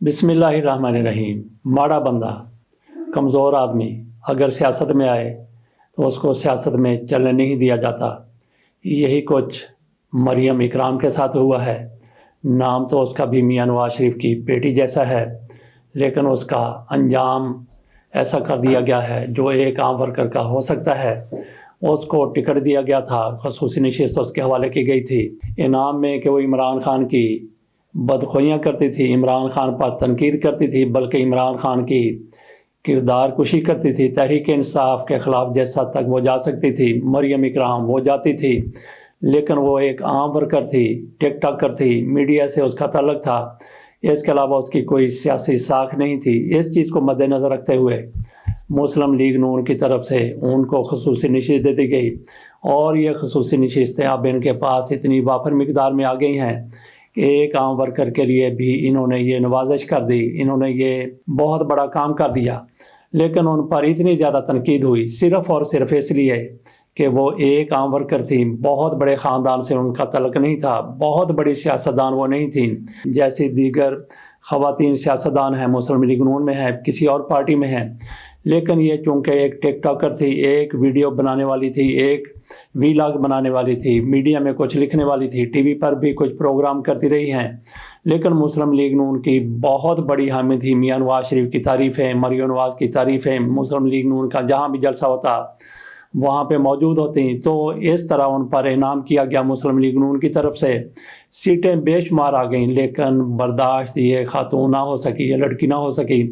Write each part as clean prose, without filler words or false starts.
بسم اللہ الرحمن الرحیم۔ ماڑا بندہ، کمزور آدمی اگر سیاست میں آئے تو اس کو سیاست میں چلنے نہیں دیا جاتا۔ یہی کچھ مریم اکرام کے ساتھ ہوا ہے۔ نام تو اس کا بھی میاں نواز شریف کی بیٹی جیسا ہے، لیکن اس کا انجام ایسا کر دیا گیا ہے جو ایک عام ورکر کا ہو سکتا ہے۔ اس کو ٹکٹ دیا گیا تھا، خصوصی نشست اس کے حوالے کی گئی تھی انعام میں کہ وہ عمران خان کی بدخوئیاں کرتی تھی، عمران خان پر تنقید کرتی تھی، بلکہ عمران خان کی کردار کشی کرتی تھی۔ تحریک انصاف کے خلاف جس حد تک وہ جا سکتی تھی مریم اکرام وہ جاتی تھی، لیکن وہ ایک عام ورکر تھی، ٹک ٹاکر تھی، میڈیا سے اس کا تعلق تھا، اس کے علاوہ اس کی کوئی سیاسی ساکھ نہیں تھی۔ اس چیز کو مد نظر رکھتے ہوئے مسلم لیگ نون کی طرف سے ان کو خصوصی نشست دے دی گئی، اور یہ خصوصی نشستیں اب ان کے پاس اتنی وافر مقدار میں آ گئی ہیں کہ ایک عام ورکر کے لیے بھی انہوں نے یہ نوازش کر دی، انہوں نے یہ بہت بڑا کام کر دیا۔ لیکن ان پر اتنی زیادہ تنقید ہوئی صرف اور صرف اس لیے کہ وہ ایک عام ورکر تھی، بہت بڑے خاندان سے ان کا تعلق نہیں تھا، بہت بڑی سیاستدان وہ نہیں تھیں جیسی دیگر خواتین سیاستدان ہیں، مسلم لیگ نون میں ہیں، کسی اور پارٹی میں ہیں۔ لیکن یہ چونکہ ایک ٹک ٹاکر تھی، ایک ویڈیو بنانے والی تھی، ایک ویلاگ بنانے والی تھی، میڈیا میں کچھ لکھنے والی تھی، ٹی وی پر بھی کچھ پروگرام کرتی رہی ہیں، لیکن مسلم لیگ نون کی بہت بڑی حامی تھی۔ میاں نواز شریف کی تعریفیں، مریم نواز کی تعریفیں، مسلم لیگ نون کا جہاں بھی جلسہ ہوتا وہاں پہ موجود ہوتی، تو اس طرح ان پر انعام کیا گیا مسلم لیگ نون کی طرف سے۔ سیٹیں بے شمار آ گئیں، لیکن برداشت یہ خاتون نہ ہو سکی، یہ لڑکی نہ ہو سکی،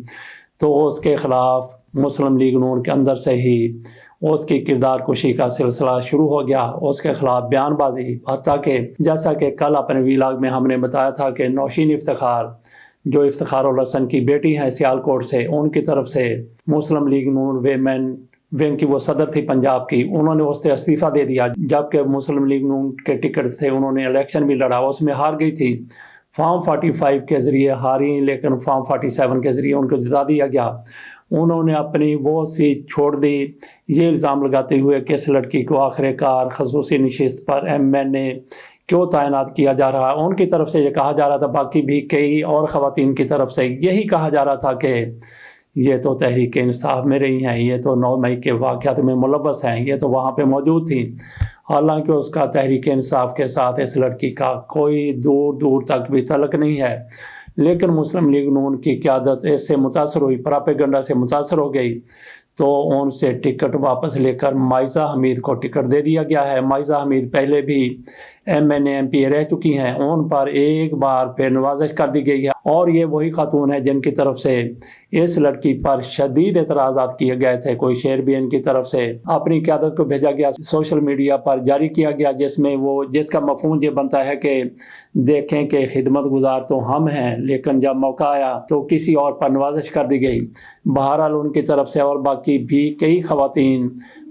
تو اس کے خلاف مسلم لیگ نون کے اندر سے ہی اس کی کردار کشی کا سلسلہ شروع ہو گیا، اس کے خلاف بیان بازی، حتیٰ کہ جیسا کہ کل اپنے ویلاگ میں ہم نے بتایا تھا کہ نوشین افتخار جو افتخار الحسن کی بیٹی ہیں سیالکوٹ سے، ان کی طرف سے مسلم لیگ نون ویمن ونگ کی وہ صدر تھی پنجاب کی، انہوں نے اس سے استعفیٰ دے دیا، جبکہ مسلم لیگ نون کے ٹکٹ سے انہوں نے الیکشن بھی لڑا، اس میں ہار گئی تھی، فارم 45 کے ذریعے ہاری، لیکن فارم 47 کے ذریعے ان کو جتا دیا گیا۔ انہوں نے اپنی وہ سیٹ چھوڑ دی یہ الزام لگاتے ہوئے کہ اس لڑکی کو آخر کار خصوصی نشست پر ایم این اے کیوں تعینات کیا جا رہا ہے۔ ان کی طرف سے یہ کہا جا رہا تھا، باقی بھی کئی اور خواتین کی طرف سے یہی کہا جا رہا تھا کہ یہ تو تحریک انصاف میں رہی ہیں، یہ تو 9 مئی کے واقعات میں ملوث ہیں، یہ تو وہاں پہ موجود تھیں، حالانکہ اس کا تحریک انصاف کے ساتھ اس لڑکی کا کوئی دور دور تک بھی تعلق نہیں ہے۔ لیکن مسلم لیگ نون کی قیادت اس سے متاثر ہوئی، پراپیگنڈا سے متاثر ہو گئی، تو ان سے ٹکٹ واپس لے کر مائزہ حمید کو ٹکٹ دے دیا گیا ہے۔ مائزہ حمید پہلے بھی M N A M P رہ چکی ہیں، ان پر ایک بار پھر نوازش کر دی گئی ہے، اور یہ وہی خاتون ہے جن کی طرف سے اس لڑکی پر شدید اعتراضات کیے گئے تھے۔ کوئی شعر بھی ان کی طرف سے اپنی قیادت کو بھیجا گیا، سوشل میڈیا پر جاری کیا گیا، جس کا مفہوم یہ بنتا ہے کہ دیکھیں کہ خدمت گزار تو ہم ہیں، لیکن جب موقع آیا تو کسی اور پر نوازش کر دی گئی۔ بہرحال ان کی طرف سے اور باقی بھی کئی خواتین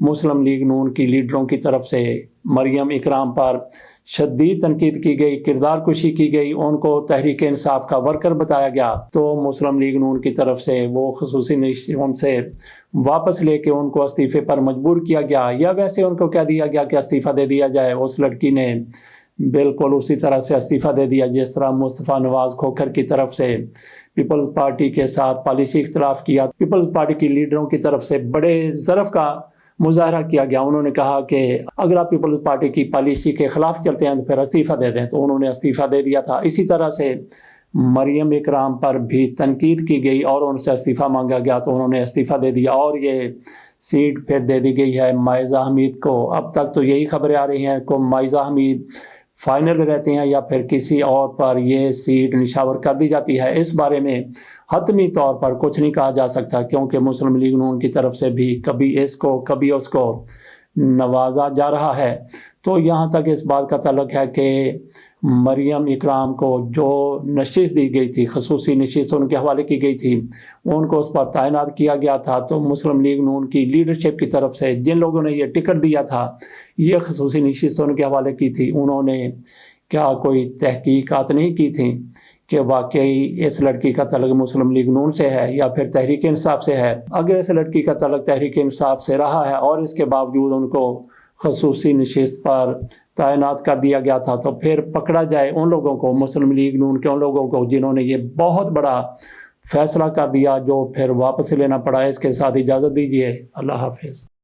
مسلم لیگ نون کی لیڈروں کی طرف سے مریم اکرام پر شدید تنقید کی گئی، کردار کشی کی گئی، ان کو تحریک انصاف کا ورکر بتایا گیا، تو مسلم لیگ نون کی طرف سے وہ خصوصی ان سے واپس لے کے ان کو استعفے پر مجبور کیا گیا، یا ویسے ان کو کہہ دیا گیا کہ استعفیٰ دے دیا جائے۔ اس لڑکی نے بالکل اسی طرح سے استعفیٰ دے دیا جس طرح مصطفیٰ نواز کھوکھر کی طرف سے پیپلز پارٹی کے ساتھ پالیسی اختلاف کیا، پیپلز پارٹی کی لیڈروں کی طرف سے بڑے ضرف کا مظاہرہ کیا گیا۔ انہوں نے کہا کہ اگر آپ پیپلز پارٹی کی پالیسی کے خلاف چلتے ہیں تو پھر استعفیٰ دے دیں، تو انہوں نے استعفیٰ دے دیا تھا۔ اسی طرح سے مریم اکرام پر بھی تنقید کی گئی اور ان سے استعفیٰ مانگا گیا، تو انہوں نے استعفیٰ دے دیا، اور یہ سیٹ پھر دے دی گئی ہے مائزہ حمید کو۔ اب تک تو یہی خبریں آ رہی ہیں کہ مائزہ حمید فائنل رہتے ہیں یا پھر کسی اور پر یہ سیٹ نشاور کر دی جاتی ہے۔ اس بارے میں حتمی طور پر کچھ نہیں کہا جا سکتا، کیونکہ مسلم لیگ نون کی طرف سے بھی کبھی اس کو کبھی اس کو نوازا جا رہا ہے۔ تو یہاں تک اس بات کا تعلق ہے کہ مریم اکرام کو جو نشست دی گئی تھی، خصوصی نشست ان کے حوالے کی گئی تھی، ان کو اس پر تعینات کیا گیا تھا، تو مسلم لیگ نون کی لیڈرشپ کی طرف سے جن لوگوں نے یہ ٹکٹ دیا تھا، یہ خصوصی نشست ان کے حوالے کی تھی، انہوں نے کیا کوئی تحقیقات نہیں کی تھیں کہ واقعی اس لڑکی کا تعلق مسلم لیگ نون سے ہے یا پھر تحریک انصاف سے ہے؟ اگر اس لڑکی کا تعلق تحریک انصاف سے رہا ہے اور اس کے باوجود ان کو خصوصی نشست پر تعینات کر دیا گیا تھا، تو پھر پکڑا جائے ان لوگوں کو، مسلم لیگ نون کے ان لوگوں کو جنہوں نے یہ بہت بڑا فیصلہ کر دیا، جو پھر واپس لینا پڑا ہے۔ اس کے ساتھ اجازت دیجیے، اللہ حافظ۔